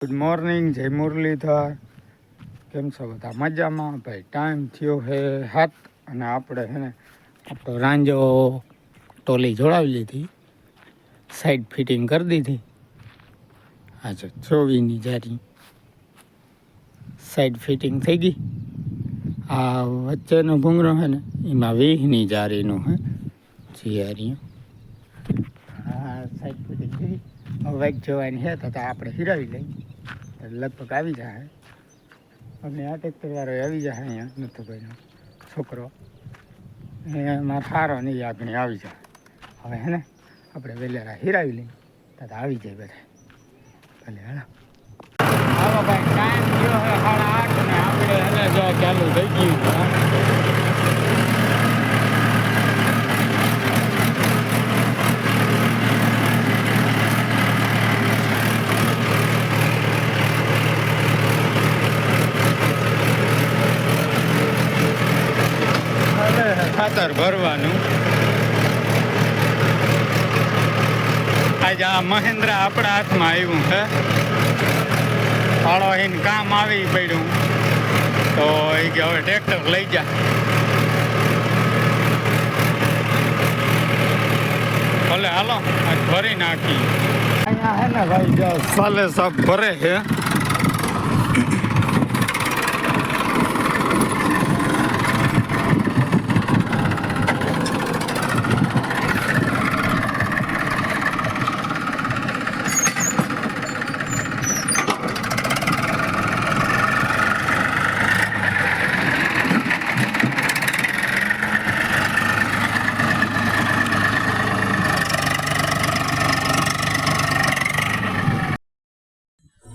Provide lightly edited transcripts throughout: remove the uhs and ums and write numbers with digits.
Good morning, જય મુરલીધર. કેમ છો બધા? મજામાં ભાઈ. ટાઈમ થયો હે 7 અને આપણે હે ને આપણો રાંજો ટોલી જોડાવી લીધી, સાઈડ ફિટિંગ કરી દીધી. હા જો 24ની જારી સાઈડ ફિટિંગ થઈ ગઈ. આ વચ્ચેનો ભૂંગળો છે ને એમાં 20ની જારીનું હે જીયારી. હા સાઈડ ફિટિંગ થઈ ગઈ. હવે વાઇક જવાની છે તો આપણે હિરાવી લઈએ, લગભગ આવી જાય. અને આ ટ્રેક્ટર વાળો આવી જાય અહીંયા નથુભાઈનો છોકરો, એ મારા સારો નહીં આગળ આવી જાય. હવે હે ને આપણે વેલેરા હિરાવી લઈએ તો આવી જાય બધા. ભલે હાલો હાલો ભાઈ. ટાઈમ થયો છે 8:30 ને આપણે એને જો ચાલુ થઈ ગયું. ખાતર ભરવાનું. આજે આ મહેન્દ્ર આપણા હાથમાં આવ્યું છે. ફાળો એને કામ આવી પડ્યું તો એ કે હવે ટ્રેક્ટર લઈ જા. ભલે હાલો આજ ભરી નાખી. અહીંયા હે ને ભાઈ જો સાલે સાપ ભરે છે.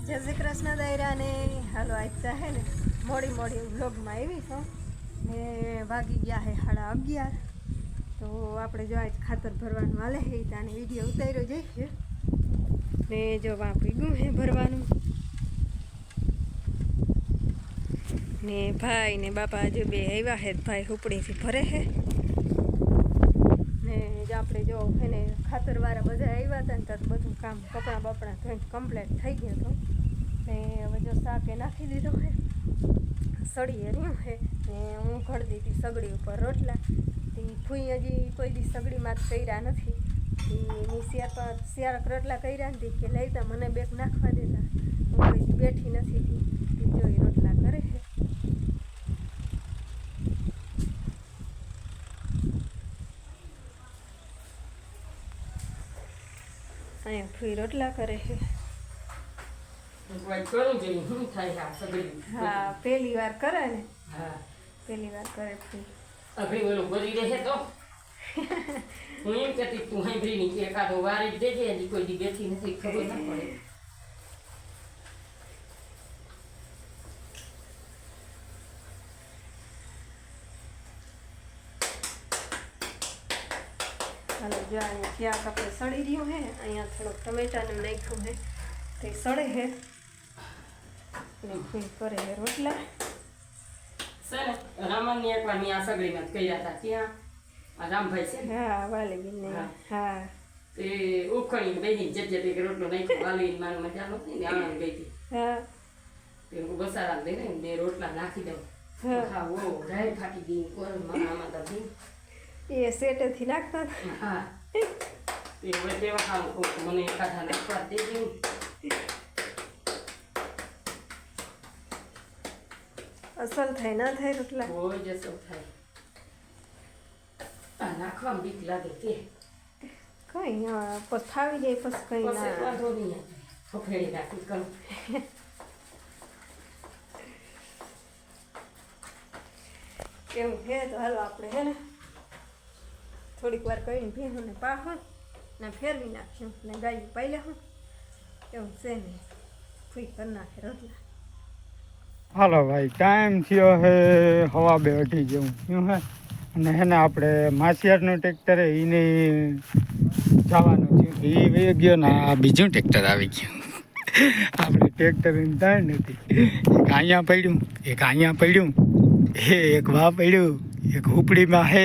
જય શ્રી કૃષ્ણ દાયરાને હાલો. આજ હે ને મોડી વ્લોગમાં આવી છું ને વાગી ગયા છે 11:30. તો આપણે જો આજ ખાતર ભરવાનું હાલે છે ત્યાંને વિડીયો ઉતાર્યો જઈશે ને જો વાં પીગું છે ભરવાનું. ને ભાઈ ને બાપા હજુ બે આવ્યા છે, ભાઈ હુપડીથી ભરે છે ને આપણે જો એને ખાતરવાળા બધા આવ્યા હતા ને તો બધું કામ કપડાં બપડા ધોઈને કમ્પ્લીટ થઈ ગયું હતું. ને હવે જો શાકે નાખી દીધો છે, સળી રહ્યું છે ને હું ઘડી દીધી સગડી ઉપર રોટલા. તે ફૂઈ હજી કોઈ દી સગડીમાં કર્યા નથી. એની શિયાળક રોટલા કર્યા નથી કે લઈતા મને બેગ નાખવા દેતા. હું કોઈ બેઠી નથી તી જો એ રોટલા કરે છે. અહીંયા ફૂઈ રોટલા કરે છે. હા પહેલી વાર કરે ને. હા પહેલી વાર કરે ફૂઈ. અભી ઓલું ભરી રહે તો હું એમ કહેતી તું હાંભળી ની કે એકાદો વારી દેજે, હજી કોઈ દી બેઠી નથી ખબર ના પડે. હાલો જો અહીંયા ક્યાંક આપણે સળી રહ્યું છે. અહીંયા થોડોક ટમેટાનું નાખ્યું છે તે સળે છે ને ફૂઈ કરે છે રોટલા. સર રામનની એકવાર ની આ સગડીમાં કર્યા હતા ત્યાં આ રામભાઈ છે ને. હા વાલીબીન ને. હા તે ઉખણીને બેસી જજે એક રોટલો નાખ્યો. વાલીને મારું મજા નહોતી ને આણંદ ગઈ હતી. હા તે હું બસારા દઈને બે રોટલા નાખી દઉં. હા ઓ રાય ફાટી ગઈ કોર આમાં તો એ સેટેથી નાખતા હતા. હા તે હવે દેવા ખાવું મને એકાદા નાખવા દેજે. અસલ થાય ના થાય રોટલા કોઈ જ અસર થાય. આ નાખવામાં બીક લાગે તે કઈ પછી ફાવી જાય પછી કઈ પછી ના. વાંધો નહીં. ફફેડી નાખી કરું. એવું છે તો હાલો આપણે હે ને થોડીક વાર કરીને ભીહું ને પાહું ને ફેરવી નાખ્યું ને ગાયું પાઈ લેવું. એવું છે ને ફૂઈ કરી નાખે રોટલા. હાલો ભાઈ. ટાઈમ થયો છે 2:30 જેવું થયું હે. અને હે ને આપણે માસિયારનું ટ્રેક્ટર એને જવાનું થયું. એ વહી ગયો ને આ બીજું ટ્રેક્ટર આવી ગયું. આપણે ટ્રેક્ટર થાય નથી. એક અહીંયા પડ્યું, એક અહીંયા પડ્યું, એક વા પડ્યું, એક હુપડીમાં હે.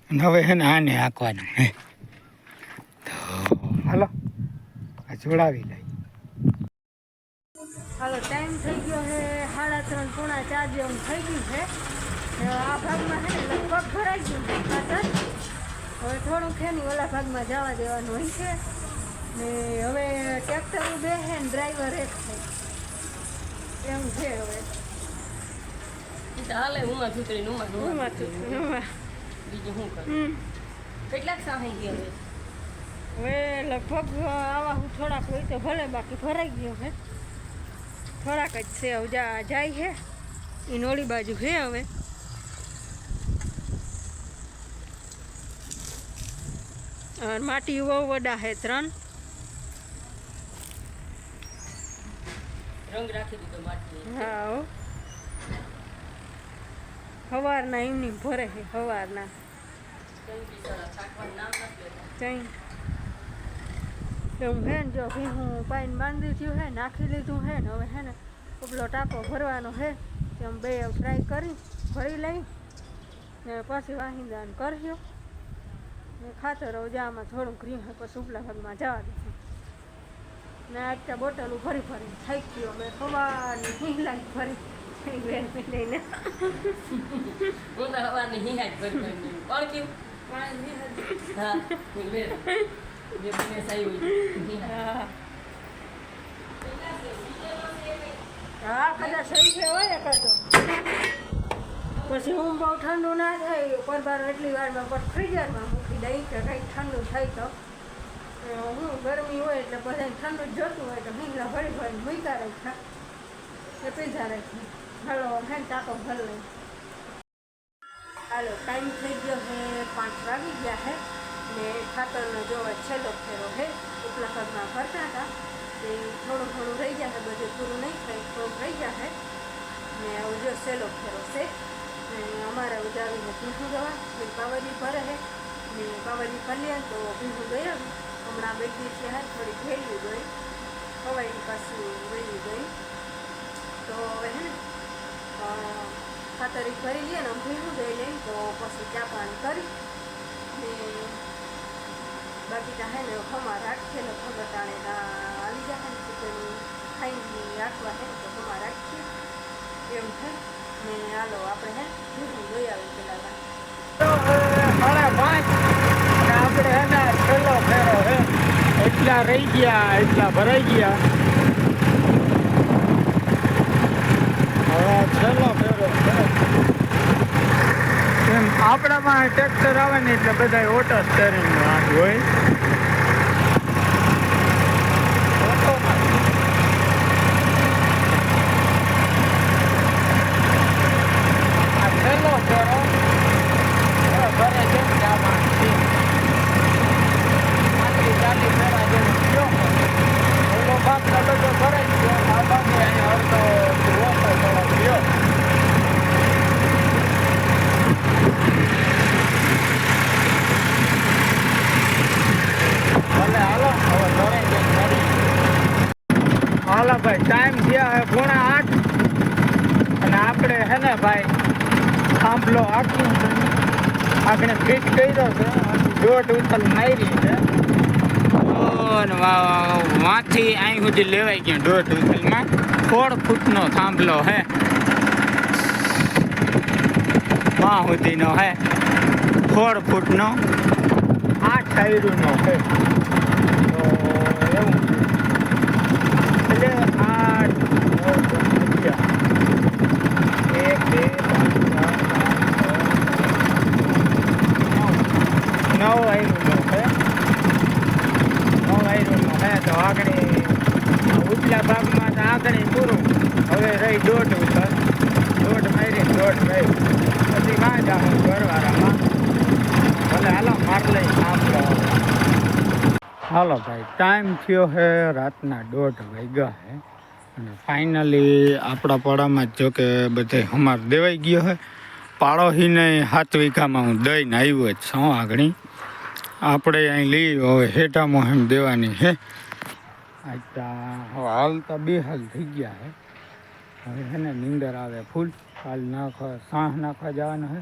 અને હવે હે ને આને હાંકવાનું હે. તો હાલો આ જોડાવી લઈ. હાલો ટાઈમ થઈ ગયો છે 3:30 પોણા 4 જેવું થઈ ગયું છે. આ ભાગમાં છે ને લગભગ ભરાઈ ગયું છે ખાતર. હવે થોડુંક છે ને ઓલા ભાગમાં જવા દેવાનું હોય છે ને હવે ટ્રેક્ટર બે છે ને ડ્રાઈવર એક છે એમ છે. હવે હાલે ઉમાં છૂટરી નુમાં બીજું શું કરું કેટલાક સાહી ગયા હવે લગભગ આવા હું થોડાક હોય તો ભલે, બાકી ભરાઈ ગયો છે. થોડાક જ છે હવે જાય છે એ નોળી બાજુ છે. હવે માટી બહુ વડા છે 3. રંગ રાખી દીધો માટી. હા હો. સવારના એમની ભરે છે સવારના ચઈ એવું છે ને. જો ભીહું પાઈને બાંધી થયું છે, નાખી લીધું છે ને. હવે છે ને ઉપલો ટાંકો ભરવાનો છે એમ 2 ફ્રાય કરી ભરી લઈ ને પછી વાહિંદાન કર્યો ને ખાતર હવે જામાં થોડુંક રહ્યું છે પછી ઉપલા ભાગમાં જવા દીધું ને આટલા બોટલો ભરી ભરી થઈ ગયો. મેં સવારની હિંગલાઈ ભરી બેન લઈને હું તો હવાની હિંગાજ ભરી કોણ કેવું હા જે બને સાઈ હા કદાચ સહી છે હોય કરતો પછી હું બહુ ઠંડુ ના થાય પરબાર એટલી વારમાં પર ફ્રીઝરમાં મૂકી દઈ કે કંઈક ઠંડુ થાય તો હું ગરમી હોય એટલે બધાને ઠંડુ જ જોતું હોય તો હિંગલા ભરી ભરી મૂક્યા રાખ્યા ને પીધા રાખી. હાલો હે ટાંકો ભરી લઈ. હાલો ટાઈમ થઈ ગયો છે 5 વાગી ગયા છે ને ખાતરનો જોવા છેલ્લો ફેરો છે. ઉપલા પગમાં ભરતા હતા તે થોડું રહી ગયા છે, બધું પૂરું નહીં થાય થોડુંક રહી ગયા છે ને હવે જો છેલ્લો ફેરો છે ને અમારે ઉજાવીને ભીહું જવા પાવડી ભરે છે ને પાવડી ભરીએ તો ભીહું ગયા હમણાં બેઠી છે થોડી ભેળવી ગઈ હવાઈ પાછી વળી ગઈ તો હવે હે ને ખાતરી ભરી લઈએ ને ભીહું દઈ લઈએ તો પછી ચા પાણી કરી ને બાકી ત્યાં હે ને ખમા રાખીએ ને ખબર તાણે આવી જાય ને ચિકન ખાઈને રાખવા હે તો ખમા રાખીએ એમ છે ને. હાલો આપણે હે ભીહું લઈ આવી પેલા 5:30 આપણે હે ને છેલ્લો ફેરો હે. એટલા રહી ગયા એટલા ભરાઈ ગયા. હવે છેલ્લો ફેરો છે. એમ આપણામાં ટ્રેક્ટર આવે ને એટલે બધા ઓટો સ્ટેરિંગનો હાથ હોય. આ છેલ્લો ફેરો ભરે છે ને આમાં 40 ફેરા જેવું થયો. ઓલો ભાગ બધો ભરાઈ ગયો. આ બાજુ અહીંયા અડધો ઓછો થોડો થયો. ભલે હાલો હવે ઘરે જઈને મળીએ. હાલો ભાઈ ટાઈમ થયા હવે 7:30 અને આપણે હે ને ભાઈ થાંભલો આપણે ફિટ કર્યો છે. 1.5 ઉથલ મારી છે વાંથી અહીં સુધી લેવાઈ ગયું. 1.5 ઉથલમાં 16 ફૂટનો થાંભલો હે. વાં સુધીનો હે 16 ફૂટનો 8 ટાયરનો છે. તો એવું એટલે 8 તો આગળ ઉપલા ભાગમાં તો આગળ પૂરું. હવે રહી 1.5 ઉથલ 1.5 મારી 1.5 મારી પછી કાં જાઉં ઘરવાળામાં. ભલે હાલો માર લઈ સાંભળો. હાલો ભાઈ ટાઈમ થયો છે રાતના 1:30 વાગ્યા છે અને ફાઇનલી આપણા પાડામાં જ જો કે બધે હમાર દેવાઈ ગયો છે. પાડોશીને 7 વીઘામાં હું દઈને આવ્યો જ છું આગળ. આપણે અહીં લઈ હવે હેઠામાં એમ દેવાની છે. હાલ તો 2 હાલ થઈ ગયા છે. હવે છે ને નીંદર આવે ફૂલ. કાલ સાંજ નાખવા જવાનું છે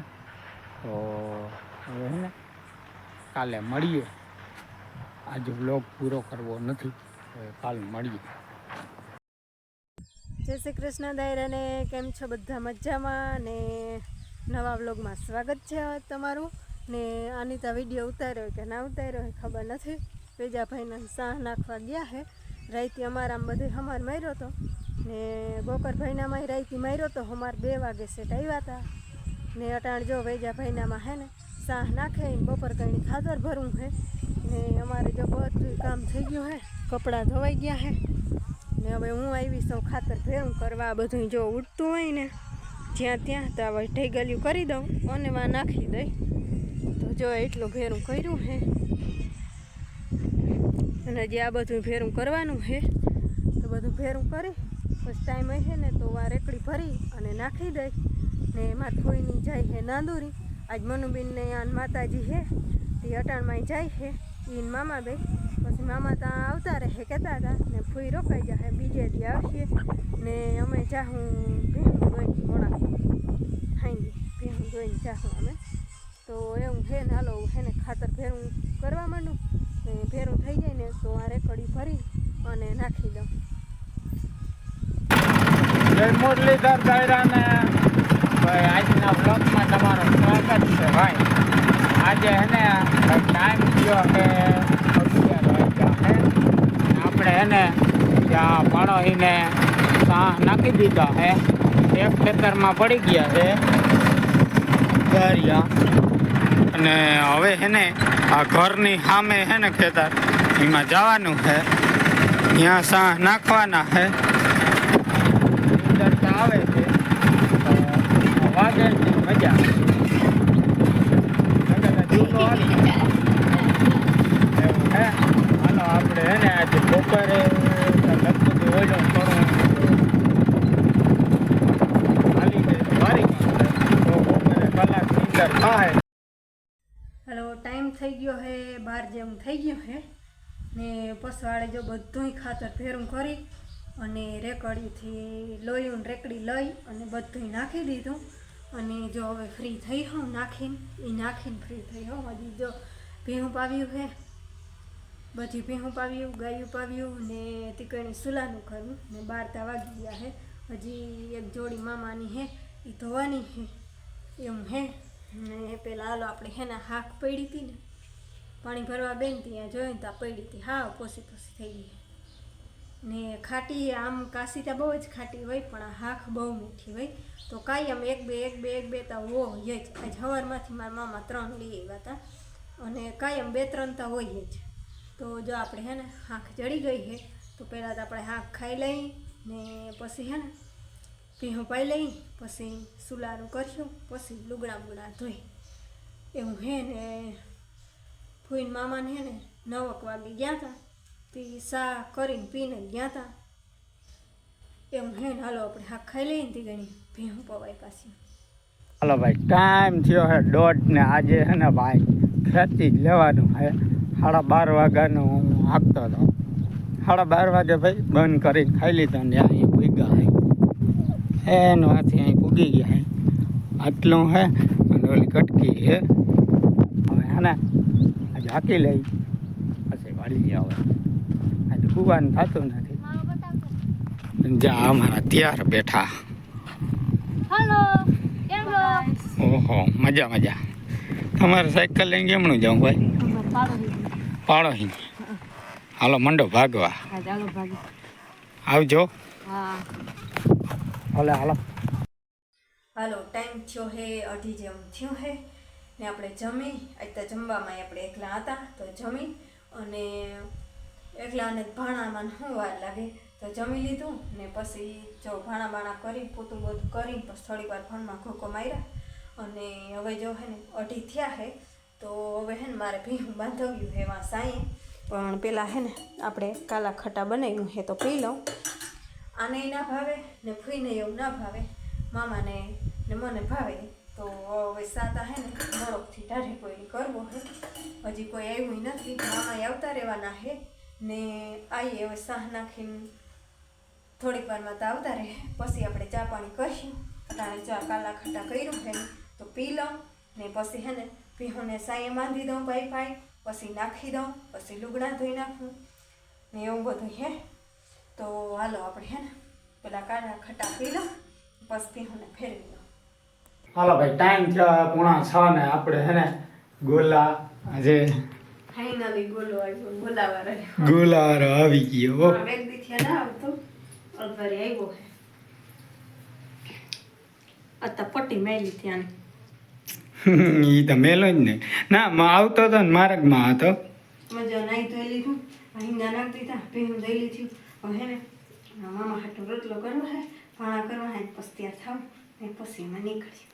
તો હવે છે ને કાલે મળીએ. આજે બ્લોગ પૂરો કરવો નથી, કાલ મળીએ. જય શ્રી કૃષ્ણ દાયરાને. કેમ છો બધા? મજામાં ને નવા વ્લોગમાં સ્વાગત છે તમારું. ને આનીતા વિડીયો ઉતાર્યો કે ના ઉતાર્યો હોય ખબર નથી. વેજાભાઈને સાહ નાખવા ગયા હે. રાઈતી અમારામાં બધે હમાર માર્યો હતો ને ગોકરભાઈનામાં રાઈતી માર્યો હતો. હમાર 2 વાગે સેટ આવ્યા હતા ને અટાણ જો વેજાભાઈનામાં હે ને સાહ નાખે બપોર કંઈ ખાતર ભરવું હે ને અમારે જો બધું કામ થઈ ગયું હે. કપડાં ધોવાઈ ગયા હે ને હવે હું આવી છું ખાતર ભેરું કરવા. બધું જો ઉડતું હોય ને જ્યાં ત્યાં તો હવે ઢેગલિયું કરી દઉં અને માં નાખી દઈ. તો જો એટલું ભેરું કર્યું હે અને હજી આ બધું ભેરું કરવાનું છે. તો બધું ભેરું કરી પછી ટાઈમ હશે ને તો આ રેકડી ભરી અને નાખી દઈ. ને એમાં થોઈની જાય છે નાંદુરી. આજ મનુબેનને આ માતાજી છે તે અટાણમાં જાય છે ઈન મામા બે. પછી મામા ત્યાં આવતા રહે કહેતા હતા ને ફૂઈ રોકાઈ જાય બીજે દી આવશે ને અમે જાહું ભેહું ધોઈને મોડા ખાઈ ભેહું ધોઈને જાહું અમે. તો એવું છે ને હાલો છે ને ખાતર ભેરું કરવા માંડું ને ભેરું થઈ જાય ને તો આ રેકડી ભરી અને નાખી દઉં. જય મુરલીધર દાયરાને ભાઈ આજના બ્લોગમાં તમારું સ્વાગત છે ભાઈ. આજે હે ને ટાઈમ થયો કે 11 વાગ્યા છે. આપણે હે ને ત્યાં પાણોહીને સાહ નાખી દીધા છે. એક ખેતરમાં પડી ગયા છે ગારિયા અને હવે હે ને આ ઘરની સામે હે ને ખેતર એમાં જવાનું છે. ત્યાં સાહ નાખવાના છે. આવે છે તો વાગે મજા જૂનો આવી એવું હે. હાલો આપણે હે ને આજે બપોરે લગભગ ઓઈલો કરવું હાલી જાય વારી તો બપોરે કલાક નીંદર થાય. હાલો ટાઈમ થઈ ગયો છે 12 જેવું થઈ ગયું છે ને પસવાળે જો બધુંય ખાતર ભેરું કરી અને રેકડીથી લોયું રેકડી લઈ અને બધું નાખી દીધું. અને જો હવે ફ્રી થઈ હોઉં નાખીને ફ્રી થઈ હોઉં. હજી જો ભેહું પાવ્યું છે બધી ભેહું પાવ્યું ગાયું પાવ્યું ને તીકણી સુલાનું કરવું ને 12 વાગી ગયા છે. હજી એક જોડી મામાની છે એ ધોવાની છે એમ હે. ને પેલા હાલો આપણે હે ને હાક પડી હતી ને પાણી ભરવા બેન ત્યાં જોઈને ત્યાં પડી હતી. હા પોસી થઈ ગઈ ને ખાટી. આમ કાશીતા બહુ જ ખાટી હોય પણ આ હાખ બહુ મીઠી હોય. તો કાયમ એક બે તા હોય જ. આજ સવારમાંથી મારા મામા 3 લઈ આવ્યા હતા અને કાયમ 2-3 તા હોય જ. તો જો આપણે હે ને હાખ જડી ગઈ છે તો પહેલાં તો આપણે હાખ ખાઈ લઈ ને પછી હે ને ભીહું પાઈ લઈ પછી સુલારું કરશું પછી લુગડા ધોઈ એવું હે. ને ફૂઈને મામાને હે ને 9 વાગે ગયા હતા તે સા કરીને પીને ગયા હતા એમ હે ને. હાલો આપણે હાક ખાઈ લઈએ ને તે ગણી ભેહું પવાય પાછી. હાલો ભાઈ ટાઈમ થયો છે 1:30 ને આજે છે ને ભાઈ ખેતી જ લેવાનું છે. 12:30 વાગ્યાનો હું હાંકતો હતો. 12:30 વાગે ભાઈ બંધ કરીને ખાઈ લીધા ને અહીંયા પૂગ્યા છે એનો હાથી અહીં પૂગી ગયા છે. આટલું છે અને ઓલી કટકી છે. હવે હે ને આજે હાંકી લઈ પછી વાળી આવે. આજે પૂવાનું થતું નથી. જ્યાં અમારા ત્યાર બેઠા. હાલો કેમ છો? ઓહો મજા. તમારે સાયકલ લઈને કેમનું જાઉં ભાઈ? પાડોહી. હાલો મંડો ભાગવા. આવજો. હાલો ટાઈમ થયો હે 2:30 જેવું થયું હે ને આપણે જમી. આજ તો જમવામાં આપણે એકલા હતા તો જમી અને એકલાને ભાણામાં શું વાર લાગે તો જમી લીધું ને પછી જો ભાણા કરી પોતું બધું કરી પછી થોડીક વાર ફોનમાં ખોખો માર્યા અને હવે જો હે ને 2:30 થયા હે તો હવે હે ને મારે ભીહું બાંધવ્યું હે એમાં સાંઈ. પણ પહેલાં હે ને આપણે કાલા ખટા બનાવ્યું હે તો પી લઉં. આને ના ભાવે ને ફૂઈને એવું ના ભાવે. મામાને ને મને ભાવે. તો હવે સાતા હે ને મોડોકથી ટાઢી કોઈ કરવો હે. હજી કોઈ આવ્યું નથી. મામાએ આવતા રહેવાના હે ને આવીએ હવે સાહ નાખીને થોડીક વારમાં તો આવતા રહે પછી આપણે ચા પાણી કરીશું. અટાણે ચા કાલા ખટા કર્યું હે તો પી લઉં ને પછી હે ને ભીહોને સાંયે બાંધી દઉં પાઈ પછી નાખી દઉં પછી લુગડા ધોઈ નાખું ને એવું બધું હે. તો હાલો આપણે હે ને પેલા કાઢા ખટા પી લો પછી હું ફેરવી લો. હાલો ભાઈ ટાઈમ થયો 5:45 ને આપણે હે ને ગોલા આજે ફાઇનલી ગોલો આવ્યો ગોલાવાળો ગોલાવાળો આવી ગયો એક દી થયા ના આવતો અલવારી આવ્યો છે અતા પટ્ટી મેલી ત્યાં ઈ તો મેલો જ ને ના આવતો તો ને માર્ગમાં હતો મજા નાઈ ધોઈ લીધું હિંગા નાખી દીધા ભીનું દઈ લીધું હવે ને મામા હાટો રોટલો કરવો હે ભાણા કરવા હે પછી ત્યાં થાવ ને પછી એમાં નીકળી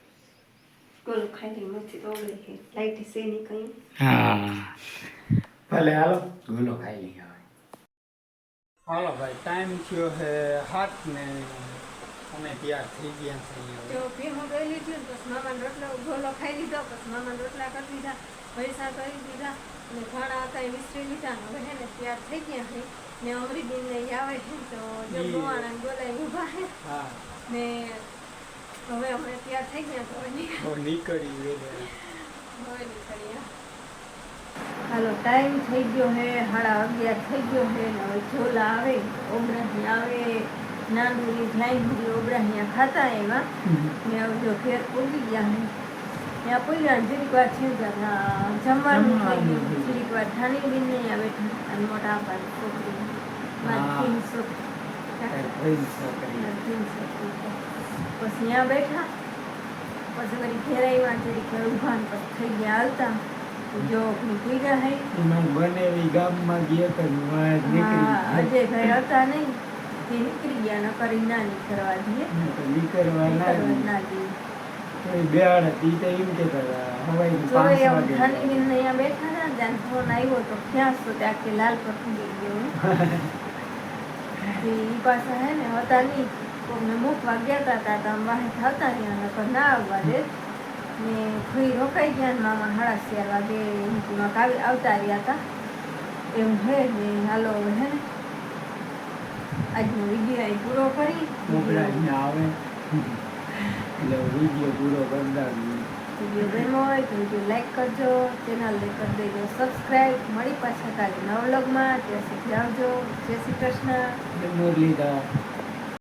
ગોલો ખાઈ મસ્તી તો ઓગળી છે લાઈટ છે નહીં કઈ હા ભલે હાલો ગોલો ખાઈ લઈએ હવે હાલો ભાઈ ટાઈમ થયો છે 7 ને અમે તૈયાર થઈ ગયા છીએ તો ભીનું દઈ લીધું પછી મામાનો રોટલો ગોલો ખાઈ લીધો પછી મામાના રોટલા કરી દીધા પૈસા કરી દીધા અને ભાણા હતા એ વિસરી લીધા ને હવે હે ને તૈયાર થઈ ગયા છે ને અમરીબેન ને આવે છે તો જો ગોવાણા ગોલા ઊભા છે હા ને હવે અમે તૈયાર થઈ ગયા તો હવે નીકળી નીકળીએ હાલો ટાઈમ થઈ ગયો હે 11:30 થઈ ગયો હે ને હવે ઝોલા આવે ઓબરાહી આવે નાંદુરી લાઈન ઓબરાહિયા ખાતા એમાં ને હવે જો ઘેર પૂગી ગયા હે ત્યાં પૂગ્યા જરીક વાર છે જમવાનું થઈ ગયું જરીક વાર ઠાની બી નહીં આવે અને મોટા આપા છોકરી મારી પછી ત્યાં બેઠા પછી વળી ઘેર આવ્યા જરીક વાર ઊભા ને પછી થઈ ગયા હાલતા જો નીકળી ગયા હે બનેવી ગામમાં ગયા તો અજયભાઈ હતા નહીં તે નીકળી ગયા ન કરી ના નીકળવા દઈએ નીકળવા ના દઈએ બેહાડ હતી તો એમ કે હવાઈ 5 વાગે અહીંયા બેઠા હતા ત્યાં ફોન આવ્યો તો ક્યાં છો ત્યાં કે લાલ પર ફૂગી ગયો એ પાછા હે ને હતા નહીં કોઈને મૂકવા ગયા હતા તો આમ વાહે થતા રહ્યા નકર ના આવવા દે ને ફરી રોકાઈ ગયા ને મામા 11:30 વાગે એમ આવતા રહ્યા હતા એવું હે ને હાલો હવે હે ને આજનો વિડીયો અહીં પૂરો કરી આવે એટલે વિડીયો પૂરો કરતા વિડીયો ગમ્યો હોય તો વિડીયો લાઈક કરજો ચેનલને કરી દેજો સબસ્ક્રાઈબ મળી પાછા કાલે નવા વ્લોગમાં ત્યાં સુધી આવજો જય શ્રી કૃષ્ણ મુરલીધર